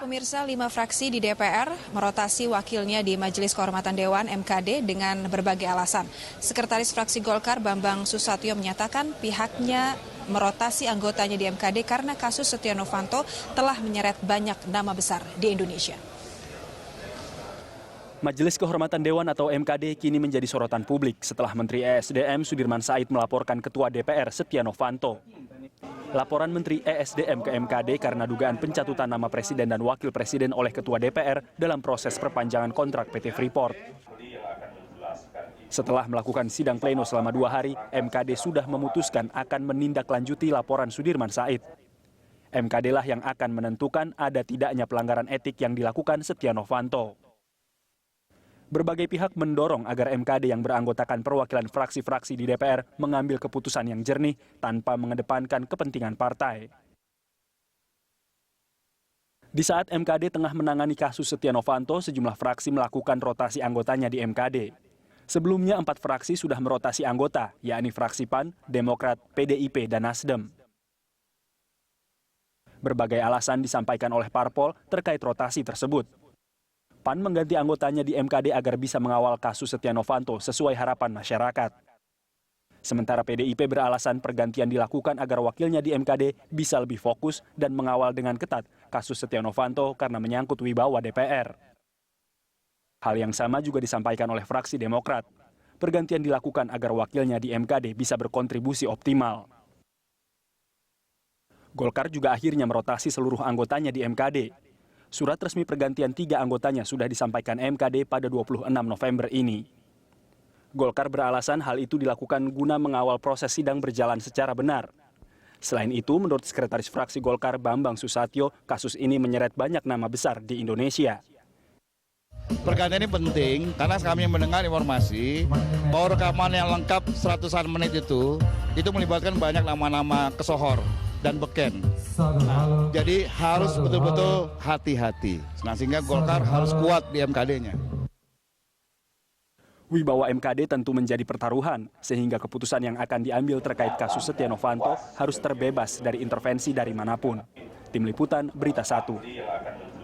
pemirsa, 5 fraksi di DPR merotasi wakilnya di Majelis Kehormatan Dewan (MKD) dengan berbagai alasan. Sekretaris fraksi Golkar Bambang Susatyo menyatakan pihaknya merotasi anggotanya di MKD karena kasus Setia Novanto telah menyeret banyak nama besar di Indonesia. Majelis Kehormatan Dewan atau MKD kini menjadi sorotan publik setelah Menteri ESDM Sudirman Said melaporkan Ketua DPR Setia Novanto. Laporan Menteri ESDM ke MKD karena dugaan pencatutan nama Presiden dan Wakil Presiden oleh Ketua DPR dalam proses perpanjangan kontrak PT Freeport. Setelah melakukan sidang pleno selama 2 hari, MKD sudah memutuskan akan menindaklanjuti laporan Sudirman Said. MKD lah yang akan menentukan ada tidaknya pelanggaran etik yang dilakukan Setia Novanto. Berbagai pihak mendorong agar MKD yang beranggotakan perwakilan fraksi-fraksi di DPR mengambil keputusan yang jernih tanpa mengedepankan kepentingan partai. Di saat MKD tengah menangani kasus Setia Novanto, sejumlah fraksi melakukan rotasi anggotanya di MKD. Sebelumnya 4 fraksi sudah merotasi anggota, yakni fraksi PAN, Demokrat, PDIP, dan Nasdem. Berbagai alasan disampaikan oleh parpol terkait rotasi tersebut. PAN mengganti anggotanya di MKD agar bisa mengawal kasus Setia Novanto sesuai harapan masyarakat. Sementara PDIP beralasan pergantian dilakukan agar wakilnya di MKD bisa lebih fokus dan mengawal dengan ketat kasus Setia Novanto karena menyangkut wibawa DPR. Hal yang sama juga disampaikan oleh fraksi Demokrat. Pergantian dilakukan agar wakilnya di MKD bisa berkontribusi optimal. Golkar juga akhirnya merotasi seluruh anggotanya di MKD. Surat resmi pergantian 3 anggotanya sudah disampaikan MKD pada 26 November ini. Golkar beralasan hal itu dilakukan guna mengawal proses sidang berjalan secara benar. Selain itu, menurut Sekretaris Fraksi Golkar Bambang Susatyo, kasus ini menyeret banyak nama besar di Indonesia. Pergantian ini penting karena kami mendengar informasi bahwa rekaman yang lengkap 100-an menit itu melibatkan banyak nama-nama kesohor dan beken. Jadi harus betul-betul hati-hati. Nah, sehingga Golkar harus kuat di MKD-nya. Wibawa MKD tentu menjadi pertaruhan, sehingga keputusan yang akan diambil terkait kasus Setia Novanto harus terbebas dari intervensi dari manapun. Tim Liputan, Berita 1.